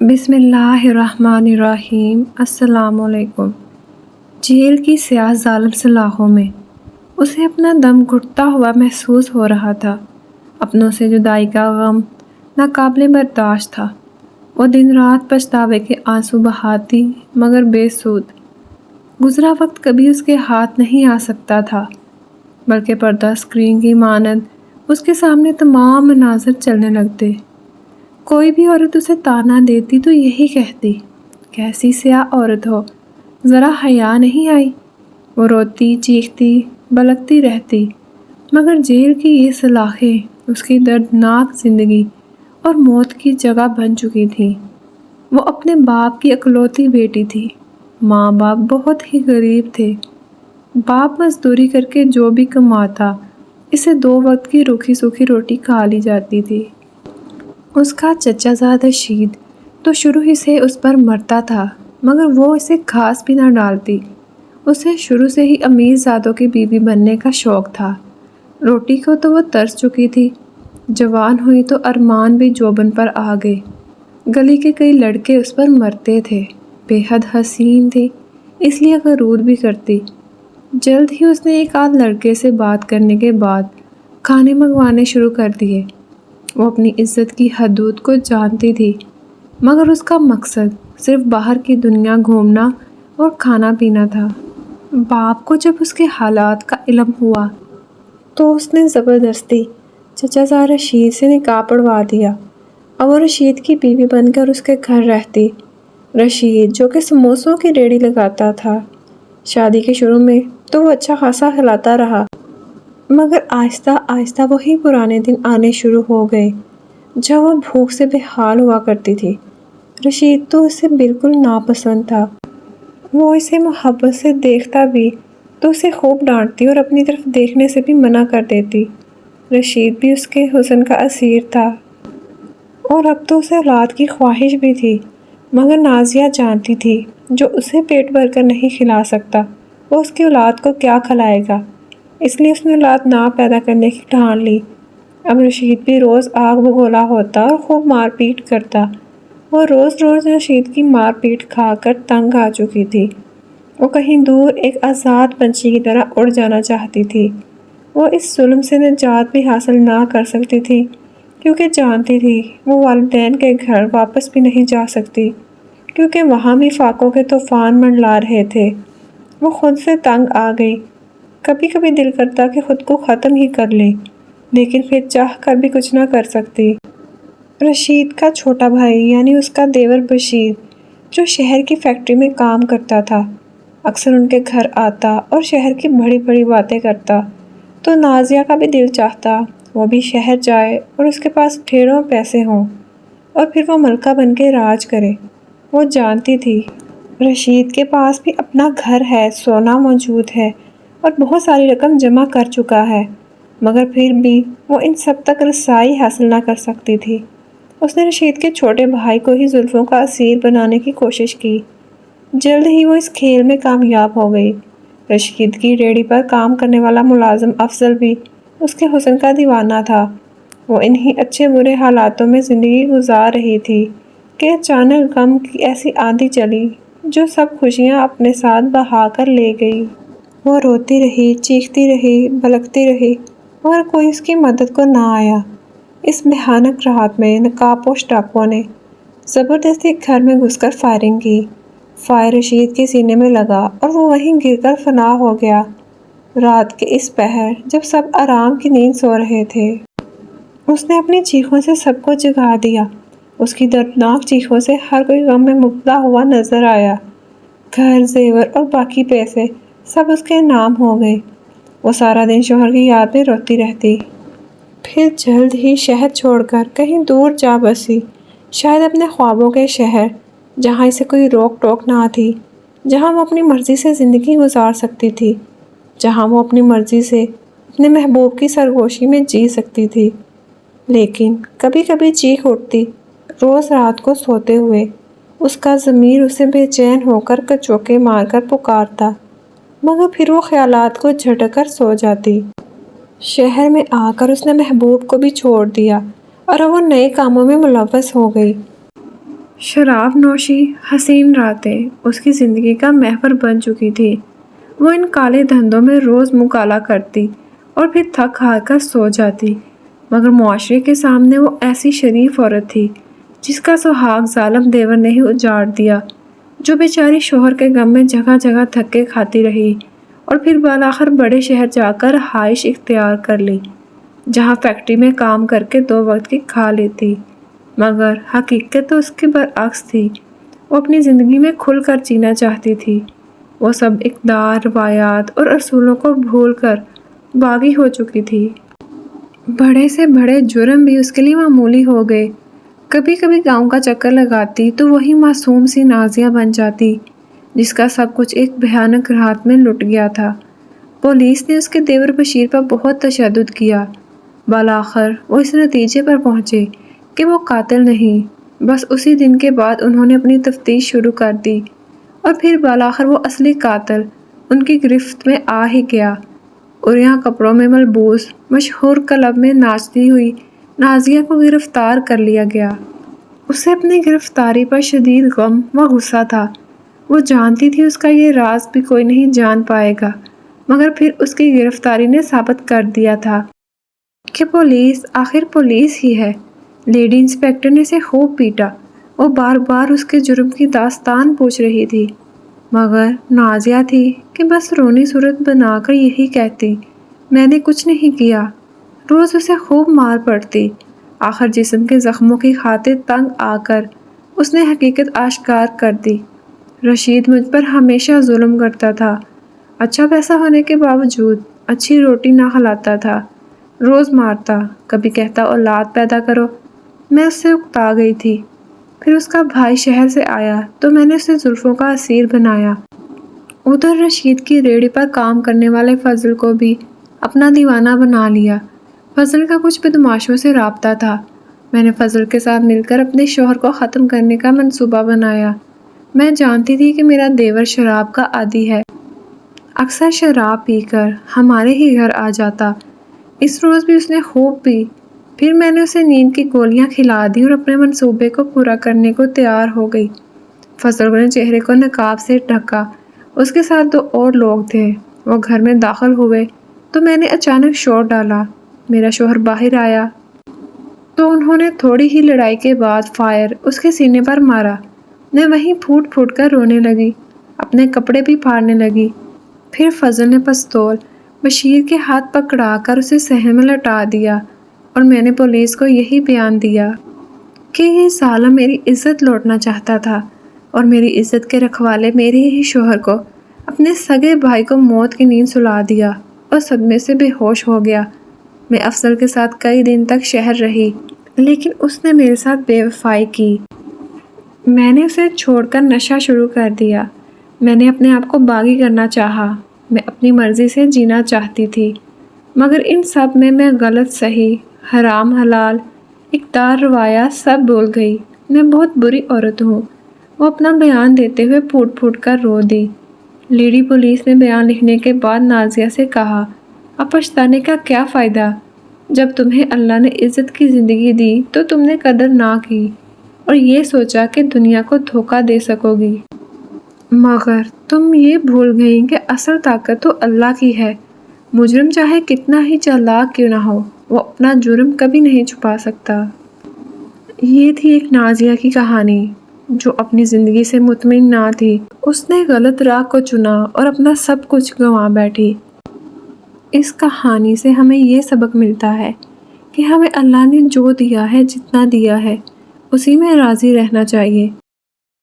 بسم اللہ الرحمن الرحیم۔ السلام علیکم۔ جیل کی سیاہ ظالم سلاخوں میں اسے اپنا دم گھٹتا ہوا محسوس ہو رہا تھا۔ اپنوں سے جدائی کا غم ناقابل برداشت تھا۔ وہ دن رات پچھتاوے کے آنسو بہاتی مگر بے سود۔ گزرا وقت کبھی اس کے ہاتھ نہیں آ سکتا تھا، بلکہ پردہ اسکرین کی مانند اس کے سامنے تمام مناظر چلنے لگتے۔ کوئی بھی عورت اسے طعنہ دیتی تو یہی کہتی، کیسی سیاہ عورت ہو، ذرا حیا نہیں آئی۔ وہ روتی چیختی بلکتی رہتی، مگر جیل کی یہ سلاخیں اس کی دردناک زندگی اور موت کی جگہ بن چکی تھیں۔ وہ اپنے باپ کی اکلوتی بیٹی تھی۔ ماں باپ بہت ہی غریب تھے۔ باپ مزدوری کر کے جو بھی کماتا، اسے 2 وقت کی روکھی سوکھی روٹی کھا لی جاتی تھی۔ اس کا چچا زاد رشید تو شروع ہی سے اس پر مرتا تھا، مگر وہ اسے گھاس بھی نہ ڈالتی۔ اسے شروع سے ہی امیر زادوں کی بیوی بننے کا شوق تھا۔ روٹی کو تو وہ ترس چکی تھی۔ جوان ہوئی تو ارمان بھی جوبن پر آ گئے۔ گلی کے کئی لڑکے اس پر مرتے تھے۔ بے حد حسین تھی، اس لیے غرور بھی کرتی۔ جلد ہی اس نے ایک آدھ لڑکے سے بات کرنے کے بعد کھانے منگوانے شروع کر دیے۔ وہ اپنی عزت کی حدود کو جانتی تھی، مگر اس کا مقصد صرف باہر کی دنیا گھومنا اور کھانا پینا تھا۔ باپ کو جب اس کے حالات کا علم ہوا تو اس نے زبردستی چچا زاد رشید سے نکاح پڑھوا دیا اور وہ رشید کی بیوی بن کر اس کے گھر رہتی۔ رشید جو کہ سموسوں کی ریہڑی لگاتا تھا، شادی کے شروع میں تو وہ اچھا خاصا کھلاتا رہا، مگر آہستہ آہستہ وہی پرانے دن آنے شروع ہو گئے جب وہ بھوک سے بے حال ہوا کرتی تھی۔ رشید تو اسے بالکل ناپسند تھا۔ وہ اسے محبت سے دیکھتا بھی تو اسے خوب ڈانٹتی اور اپنی طرف دیکھنے سے بھی منع کر دیتی۔ رشید بھی اس کے حسن کا اسیر تھا اور اب تو اسے اولاد کی خواہش بھی تھی، مگر نازیہ جانتی تھی جو اسے پیٹ بھر کر نہیں کھلا سکتا، وہ اس کی اولاد کو کیا کھلائے گا، اس لیے اس نے اولاد نہ پیدا کرنے کی ٹھان لی۔ اب رشید بھی روز آگ بگولا ہوتا اور خوب مار پیٹ کرتا۔ وہ روز روز رشید کی مار پیٹ کھا کر تنگ آ چکی تھی۔ وہ کہیں دور ایک آزاد پنچھی کی طرح اڑ جانا چاہتی تھی۔ وہ اس ظلم سے نجات بھی حاصل نہ کر سکتی تھی، کیونکہ جانتی تھی وہ والدین کے گھر واپس بھی نہیں جا سکتی، کیونکہ وہاں بھی فاقوں کے طوفان منڈلا رہے تھے۔ وہ خود سے تنگ آ گئی۔ کبھی کبھی دل کرتا کہ خود کو ختم ہی کر لے، لیکن پھر چاہ کر بھی کچھ نہ کر سکتی۔ رشید کا چھوٹا بھائی یعنی اس کا دیور بشیر، جو شہر کی فیکٹری میں کام کرتا تھا، اکثر ان کے گھر آتا اور شہر کی بڑی بڑی باتیں کرتا، تو نازیہ کا بھی دل چاہتا وہ بھی شہر جائے اور اس کے پاس ڈھیروں پیسے ہوں اور پھر وہ ملکہ بن کے راج کرے۔ وہ جانتی تھی رشید کے پاس بھی اپنا گھر ہے، سونا موجود ہے اور بہت ساری رقم جمع کر چکا ہے، مگر پھر بھی وہ ان سب تک رسائی حاصل نہ کر سکتی تھی۔ اس نے رشید کے چھوٹے بھائی کو ہی زلفوں کا اسیر بنانے کی کوشش کی۔ جلد ہی وہ اس کھیل میں کامیاب ہو گئی۔ رشید کی ریہڑی پر کام کرنے والا ملازم افضل بھی اس کے حسن کا دیوانہ تھا۔ وہ انہی اچھے برے حالاتوں میں زندگی گزار رہی تھی کہ اچانک غم کی ایسی آندھی چلی جو سب خوشیاں اپنے ساتھ بہا کر لے گئی۔ وہ روتی رہی، چیختی رہی، بلکتی رہی، مگر کوئی اس کی مدد کو نہ آیا۔ اس بھیانک رات میں نقاب پوش ڈاکوؤں نے زبردستی گھر میں گھس کر فائرنگ کی۔ فائر رشید کے سینے میں لگا اور وہ وہیں گر کر فنا ہو گیا۔ رات کے اس پہر جب سب آرام کی نیند سو رہے تھے، اس نے اپنی چیخوں سے سب کو جگا دیا۔ اس کی دردناک چیخوں سے ہر کوئی غم میں مبتلا ہوا نظر آیا۔ گھر، زیور اور باقی پیسے سب اس کے نام ہو گئے۔ وہ سارا دن شوہر کی یاد میں روتی رہتی، پھر جلد ہی شہر چھوڑ کر کہیں دور جا بسی، شاید اپنے خوابوں کے شہر، جہاں اسے کوئی روک ٹوک نہ تھی، جہاں وہ اپنی مرضی سے زندگی گزار سکتی تھی، جہاں وہ اپنی مرضی سے اپنے محبوب کی سرگوشی میں جی سکتی تھی۔ لیکن کبھی کبھی چیخ اٹھتی، روز رات کو سوتے ہوئے اس کا ضمیر اسے بے چین ہو کر کچوکے مار کر پکارتا، مگر پھر وہ خیالات کو جھٹک کر سو جاتی۔ شہر میں آ کر اس نے محبوب کو بھی چھوڑ دیا اور وہ نئے کاموں میں ملوث ہو گئی۔ شراب نوشی، حسین راتیں اس کی زندگی کا محور بن چکی تھی۔ وہ ان کالے دھندوں میں روز منہ کالا کرتی اور پھر تھک ہار کر سو جاتی، مگر معاشرے کے سامنے وہ ایسی شریف عورت تھی جس کا سہاگ ظالم دیور نے ہی اجاڑ دیا، جو بیچاری شوہر کے غم میں جگہ جگہ دھکے کھاتی رہی اور پھر بالآخر بڑے شہر جا کر رہائش اختیار کر لی، جہاں فیکٹری میں کام کر کے 2 وقت کی کھا لیتی۔ مگر حقیقت تو اس کے برعکس تھی۔ وہ اپنی زندگی میں کھل کر جینا چاہتی تھی۔ وہ سب اقدار، روایات اور اصولوں کو بھول کر باغی ہو چکی تھی۔ بڑے سے بڑے جرم بھی اس کے لیے معمولی ہو گئے۔ کبھی کبھی گاؤں کا چکر لگاتی تو وہی معصوم سی نازیہ بن جاتی جس کا سب کچھ ایک بھیانک رات میں لٹ گیا تھا۔ پولیس نے اس کے دیور بشیر پر بہت تشدد کیا۔ بالآخر وہ اس نتیجے پر پہنچے کہ وہ قاتل نہیں۔ بس اسی دن کے بعد انہوں نے اپنی تفتیش شروع کر دی اور پھر بالآخر وہ اصلی قاتل ان کی گرفت میں آ ہی گیا اور یہاں کپڑوں میں ملبوس مشہور کلب میں ناچتی ہوئی نازیہ کو گرفتار کر لیا گیا۔ اسے اپنی گرفتاری پر شدید غم و غصہ تھا۔ وہ جانتی تھی اس کا یہ راز بھی کوئی نہیں جان پائے گا، مگر پھر اس کی گرفتاری نے ثابت کر دیا تھا کہ پولیس آخر پولیس ہی ہے۔ لیڈی انسپکٹر نے اسے خوب پیٹا۔ وہ بار بار اس کے جرم کی داستان پوچھ رہی تھی، مگر نازیہ تھی کہ بس رونی صورت بنا کر یہی کہتی، میں نے کچھ نہیں کیا۔ روز اسے خوب مار پڑتی۔ آخر جسم کے زخموں کی خاطر تنگ آ کر اس نے حقیقت آشکار کر دی۔ رشید مجھ پر ہمیشہ ظلم کرتا تھا۔ اچھا پیسہ ہونے کے باوجود اچھی روٹی نہ کھلاتا تھا، روز مارتا، کبھی کہتا اولاد پیدا کرو۔ میں اس سے اکتا گئی تھی۔ پھر اس کا بھائی شہر سے آیا تو میں نے اسے زلفوں کا اسیر بنایا۔ ادھر رشید کی ریڑھی پر کام کرنے والے فضل کو بھی اپنا دیوانہ بنا لیا۔ فضل کا کچھ بدمعاشوں سے رابطہ تھا۔ میں نے فضل کے ساتھ مل کر اپنے شوہر کو ختم کرنے کا منصوبہ بنایا۔ میں جانتی تھی کہ میرا دیور شراب کا عادی ہے، اکثر شراب پی کر ہمارے ہی گھر آ جاتا۔ اس روز بھی اس نے خوب پی۔ پھر میں نے اسے نیند کی گولیاں کھلا دی اور اپنے منصوبے کو پورا کرنے کو تیار ہو گئی۔ فضل نے چہرے کو نقاب سے ڈھکا۔ اس کے ساتھ 2 اور لوگ تھے۔ وہ گھر میں داخل ہوئے تو میں نے اچانک شور ڈالا۔ میرا شوہر باہر آیا تو انہوں نے تھوڑی ہی لڑائی کے بعد فائر اس کے سینے پر مارا۔ میں وہیں پھوٹ پھوٹ کر رونے لگی، اپنے کپڑے بھی پھاڑنے لگی۔ پھر فضل نے پستول بشیر کے ہاتھ پکڑا کر اسے صحن میں لٹا دیا اور میں نے پولیس کو یہی بیان دیا کہ یہ ظالم میری عزت لوٹنا چاہتا تھا اور میری عزت کے رکھوالے میرے ہی شوہر کو، اپنے سگے بھائی کو موت کی نیند سلا دیا اور صدمے سے بے ہوش ہو گیا۔ میں افضل کے ساتھ کئی دن تک شہر رہی، لیکن اس نے میرے ساتھ بے وفائی کی۔ میں نے اسے چھوڑ کر نشہ شروع کر دیا۔ میں نے اپنے آپ کو باغی کرنا چاہا۔ میں اپنی مرضی سے جینا چاہتی تھی، مگر ان سب میں غلط صحیح، حرام حلال، اقدار روایات سب بھول گئی۔ میں بہت بری عورت ہوں۔ وہ اپنا بیان دیتے ہوئے پھوٹ پھوٹ کر رو دی۔ لیڈی پولیس نے بیان لکھنے کے بعد نازیہ سے کہا، اب پچھتانے کا کیا فائدہ؟ جب تمہیں اللہ نے عزت کی زندگی دی تو تم نے قدر نہ کی اور یہ سوچا کہ دنیا کو دھوکہ دے سکو گی، مگر تم یہ بھول گئیں کہ اصل طاقت تو اللہ کی ہے۔ مجرم چاہے کتنا ہی چالاک کیوں نہ ہو، وہ اپنا جرم کبھی نہیں چھپا سکتا۔ یہ تھی ایک نازیہ کی کہانی جو اپنی زندگی سے مطمئن نہ تھی۔ اس نے غلط راہ کو چنا اور اپنا سب کچھ گنوا بیٹھی۔ اس کہانی سے ہمیں یہ سبق ملتا ہے کہ ہمیں اللہ نے جو دیا ہے، جتنا دیا ہے، اسی میں راضی رہنا چاہیے۔